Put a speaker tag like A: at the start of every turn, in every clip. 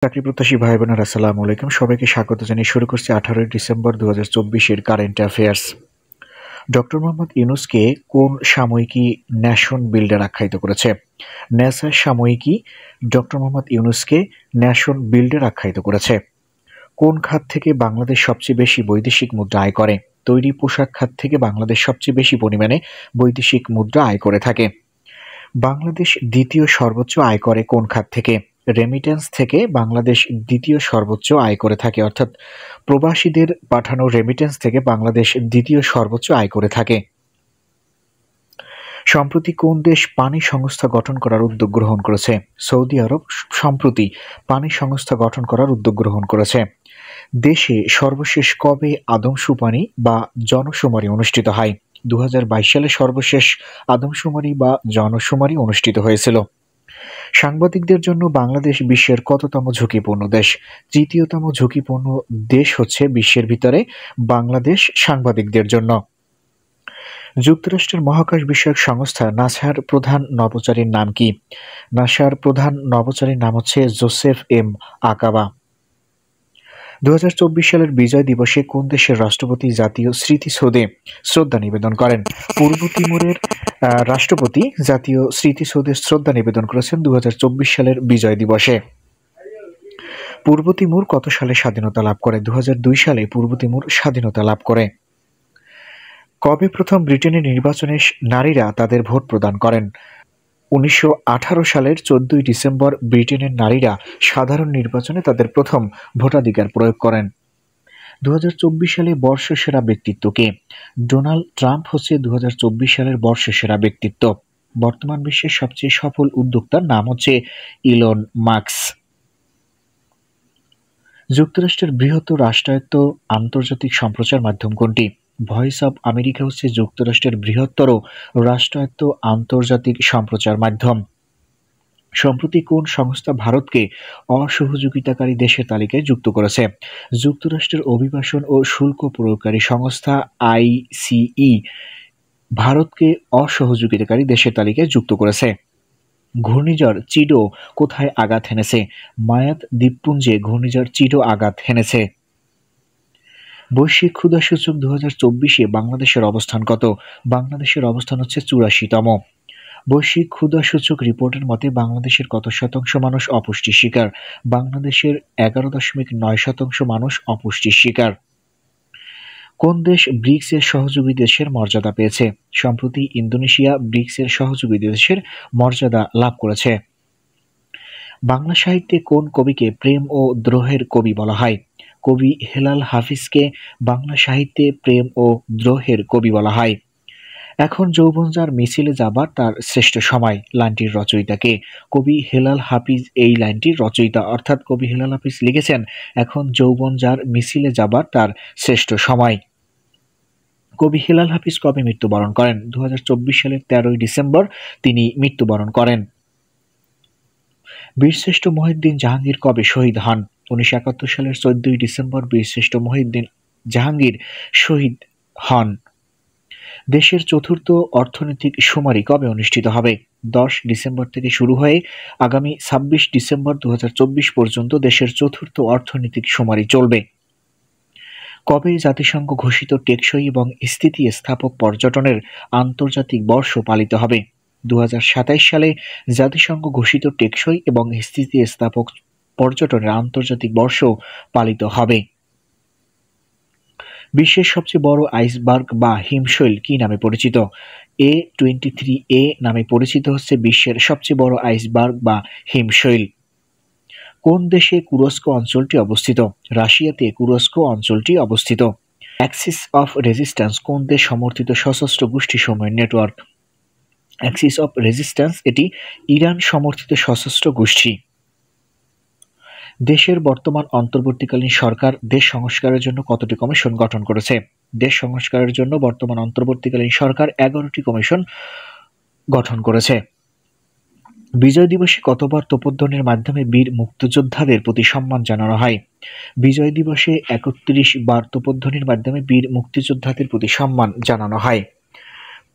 A: চাকরি প্রত্যাশী ভাই বোনেরা আসসালামু আলাইকুম। সবাইকে স্বাগত জানিয়ে শুরু করছি 18 December 2024 current affairs. Doctor Mohammad ইউনূসকে কোন সাময়িকী ন্যাশন বিল্ডার আখ্যায়িত করেছে? ন্যাসা সাময়িকী ডক্টর মোহাম্মদ ইউনূসকে ন্যাশন বিল্ডার আখ্যায়িত করেছে। কোন খাত থেকে বাংলাদেশ সবচেয়ে বেশি বৈদেশিক মুদ্রা আয় করে? তৈরি পোশাক খাত থেকে বাংলাদেশ সবচেয়ে বেশি পরিমাণে বৈদেশিক মুদ্রা আয় করে থাকে। বাংলাদেশ দ্বিতীয় সর্বোচ্চ আয় করে কোন খাত থেকে? রেমিটেন্স থেকে বাংলাদেশ দ্বিতীয় সর্বোচ্চ আয় করে থাকে, অর্থাৎ প্রবাসীদের পাঠানো রেমিটেন্স থেকে বাংলাদেশ দ্বিতীয় সর্বোচ্চ আয় করে থাকে। সম্প্রতি কোন দেশ পানি সংস্থা গঠন করার উদ্যোগ গ্রহণ করেছে? সৌদি আরব সম্প্রতি পানি সংস্থা গঠন করার উদ্যোগ গ্রহণ করেছে। দেশে সর্বশেষ কবে আদমশুমারি বা জনশুমারি অনুষ্ঠিত হয়? 2022 সালে সর্বশেষ আদমশুমারি বা জনশুমারি অনুষ্ঠিত হয়েছিল। সাংবাদিকদের জন্য বাংলাদেশ বিশ্বের কততম ঝুঁকিপূর্ণ দেশ? তৃতীয়তম ঝুঁকিপূর্ণ দেশ হচ্ছে বিশ্বের ভিতরে বাংলাদেশ সাংবাদিকদের জন্য। যুক্তরাষ্ট্রের মহাকাশ বিষয়ক সংস্থা নাসার প্রধান নভোচারীর নাম কি? নাসার প্রধান নভোচারীর নাম হচ্ছে জোসেফ এম আকাবা। 2024 সালের বিজয় দিবসে কোন দেশের রাষ্ট্রপতি জাতীয় স্মৃতিসৌধে শ্রদ্ধা নিবেদন করেন? পূর্ব তিমুরের রাষ্ট্রপতি জাতীয় স্মৃতিসৌধে শ্রদ্ধা নিবেদন করেছেন 2024 সালের বিজয় দিবসে। পূর্ব তিমুর কত সালে স্বাধীনতা লাভ করে? 2002 সালে পূর্ব তিমুর স্বাধীনতা লাভ করে। কবে প্রথম ব্রিটেনের নির্বাচনে নারীরা তাদের ভোট প্রদান করেন? 1918 সালের 14 ডিসেম্বর ব্রিটেনের নারীরা সাধারণ নির্বাচনে তাদের প্রথম ভোটাধিকার প্রয়োগ করেন। 2024 সালে বর্ষসেরা ব্যক্তিত্ব কে? ডোনাল্ড ট্রাম্প হচ্ছে 2024 সালের বর্ষসেরা ব্যক্তিত্ব। বর্তমান বিশ্বের সবচেয়ে সফল উদ্যোক্তার নাম হচ্ছে ইলন মাস্ক। যুক্তরাষ্ট্রের বৃহত্তর রাষ্ট্রায়ত্ত আন্তর্জাতিক সম্প্রচার মাধ্যম কোনটি? ভয়েস অব আমেরিকা হচ্ছে যুক্তরাষ্ট্রের বৃহত্তর রাষ্ট্রায়ত্ত আন্তর্জাতিক সম্প্রচার মাধ্যম। সম্প্রতি কোন সংস্থা ভারতকে অসহযোগিতাকারী দেশের তালিকায় যুক্ত করেছে? যুক্তরাষ্ট্রের অভিবাসন ও শুল্ক প্রয়োগকারী সংস্থা আইসিই ভারতকে অসহযোগিতাকারী দেশের তালিকায় যুক্ত করেছে। ঘূর্ণিঝড় চিডো কোথায় আঘাত হেনেছে? মায়াত দ্বীপপুঞ্জে ঘূর্ণিঝড় চিডো আঘাত হেনেছে। বৈশ্বিক ক্ষুধাসূচক 2024-এ বাংলাদেশের অবস্থান কত? বাংলাদেশের অবস্থান হচ্ছে 84তম। বৈশ্বিক ক্ষুধাসূচক রিপোর্টের মতে বাংলাদেশের কত শতাংশ মানুষ অপুষ্টির শিকার? বাংলাদেশের 11.9% মানুষ অপুষ্টির শিকার। কোন দেশ ব্রিক্স-এর সহযোগী দেশের মর্যাদা পেয়েছে? সম্প্রতি ইন্দোনেশিয়া ব্রিক্স-এর সহযোগী দেশের মর্যাদা লাভ করেছে। বাংলা সাহিত্যে কোন কবিকে প্রেম ও দ্রোহের কবি বলা হয়? কবি হেলাল হাফিজকে বাংলা সাহিত্যে প্রেম ও দ্রোহের কবি বলা হয়। এখন যৌবন যার মিছিলে যাবার তার শ্রেষ্ঠ সময় লাইনটির রচয়িতা কে? কবি হেলাল হাফিজ এই লাইনটির রচয়িতা, অর্থাৎ কবি হেলাল হাফিজ লিখেছেন এখন যৌবন যার মিছিলে যাবার তার শ্রেষ্ঠ সময়। কবি হেলাল হাফিজ কবে মৃত্যুবরণ করেন? 2024 সালের 13 ডিসেম্বর তিনি মৃত্যুবরণ করেন। বীরশ্রেষ্ঠ মহিউদ্দিন জাহাঙ্গীর কবে শহীদ হন? 1971 সালের 14 ডিসেম্বর বীরশ্রেষ্ঠ মহিউদ্দিন জাহাঙ্গীর শহীদ হন। দেশের চতুর্থ অর্থনৈতিক শুমারি কবে অনুষ্ঠিত হবে? 10 ডিসেম্বর থেকে শুরু হয়ে আগামী 26 ডিসেম্বর 2024 পর্যন্ত দেশের চতুর্থ অর্থনৈতিক শুমারি চলবে। কবে জাতিসংঘ ঘোষিত টেকসই এবং স্থিতিস্থাপক পর্যটনের আন্তর্জাতিক বর্ষ পালিত হবে? 2027 সালে জাতিসংঘ ঘোষিত টেকসই এবং স্থিতিস্থাপক পর্যটনের আন্তর্জাতিক বর্ষ পালিত হবে। বিশ্বের সবচেয়ে বড় আইসবার্গ বা হিমশৈল কি নামে পরিচিত? A23A নামে পরিচিত হচ্ছে বিশ্বের সবচেয়ে বড় আইসবার্গ বা হিমশৈল। কোন দেশে কুরস্ক অঞ্চলটি অবস্থিত? রাশিয়াতে কুরস্ক অঞ্চলটি অবস্থিত। অ্যাক্সিস অফ রেজিস্ট্যান্স কোন দেশ সমর্থিত সশস্ত্র গোষ্ঠী সমূহের নেটওয়ার্ক? অ্যাক্সিস অফ রেজিস্ট্যান্স এটি ইরান সমর্থিত সশস্ত্র গোষ্ঠী। দেশের বর্তমান অন্তর্বর্তীকালীন সরকার দেশ সংস্কারের জন্য কতটি কমিশন গঠন করেছে? দেশ সংস্কারের জন্য বর্তমান অন্তর্বর্তীকালীন সরকার 11টি কমিশন গঠন করেছে। বিজয় দিবসে কতবার তোপধ্বনির মাধ্যমে বীর মুক্তিযোদ্ধাদের প্রতি সম্মান জানানো হয়? বিজয় দিবসে 31 বার তোপধ্বনির মাধ্যমে বীর মুক্তিযোদ্ধাদের প্রতি সম্মান জানানো হয়।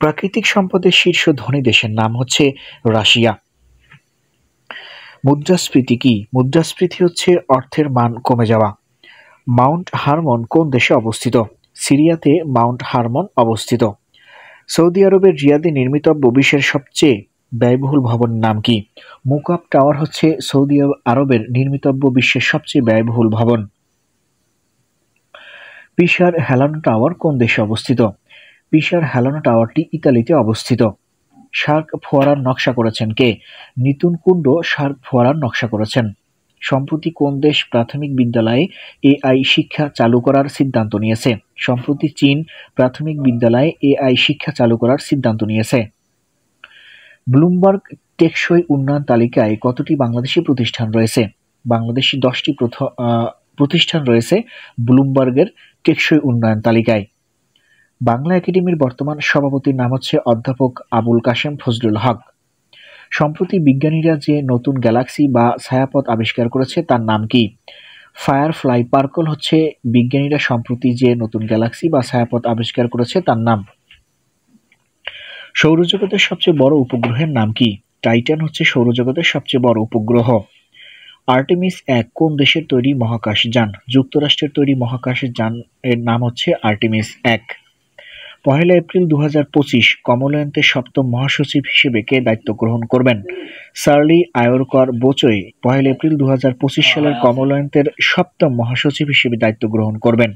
A: প্রাকৃতিক সম্পদের শীর্ষ ধনী দেশের নাম হচ্ছে রাশিয়া। মুদ্রাস্ফীতি কি? মুদ্রাস্ফীতি হচ্ছে অর্থের মান কমে যাওয়া। মাউন্ট হারমন কোন দেশে অবস্থিত? সিরিয়াতে মাউন্ট হারমন অবস্থিত। সৌদি আরবের রিয়াদে নির্মিতব্য বিশ্বের সবচেয়ে ব্যয়বহুল ভবনের নাম কি? মুকাব টাওয়ার হচ্ছে সৌদি আরবের নির্মিতব্য বিশ্বের সবচেয়ে ব্যয়বহুল ভবন। পিসার হেলানো টাওয়ার কোন দেশে অবস্থিত? পিসার হেলানো টাওয়ারটি ইতালিতে অবস্থিত। শার্ক ফোয়ারার নকশা করেছেন কে? নিতুন কুন্ডু শার্ক ফোয়ারার নকশা করেছেন। সম্প্রতি কোন দেশ প্রাথমিক বিদ্যালয়ে এআই শিক্ষা চালু করার সিদ্ধান্ত নিয়েছে? সম্প্রতি চীন প্রাথমিক বিদ্যালয়ে এআই শিক্ষা চালু করার সিদ্ধান্ত নিয়েছে। ব্লুমবার্গ টেকসই উন্নয়ন তালিকায় কতটি বাংলাদেশি প্রতিষ্ঠান রয়েছে? বাংলাদেশি 10টি প্রতিষ্ঠান রয়েছে ব্লুমবার্গের টেকসই উন্নয়ন তালিকায়। বাংলা একাডেমির বর্তমান সভাপতির নাম হচ্ছে অধ্যাপক আবুল কাশেম ফজলুল হক। সম্প্রতি বিজ্ঞানীরা যে নতুন গ্যালাক্সি বা ছায়াপথ আবিষ্কার করেছে তার নাম কি? ফায়ারফ্লাই পার্কল হচ্ছে বিজ্ঞানীরা সম্প্রতি যে নতুন গ্যালাক্সি বা ছায়াপথ আবিষ্কার করেছে তার নাম। সৌরজগতের সবচেয়ে বড় উপগ্রহের নাম কি? টাইটান হচ্ছে সৌরজগতের সবচেয়ে বড় উপগ্রহ। আর্টেমিস 1 কোন দেশের তৈরি মহাকাশ যান? যুক্তরাষ্ট্রের তৈরি মহাকাশ যান এর নাম হচ্ছে আর্টেমিস 1। 1 এপ্রিল 2025 কমনওয়েলথের 7ম মহাসচিব হিসেবে কে দায়িত্ব গ্রহণ করবেন? সার্লি আয়রকর বোচোই 1 এপ্রিল 2025 সালের কমনওয়েলথের 7ম মহাসচিব হিসেবে দায়িত্ব গ্রহণ করবেন।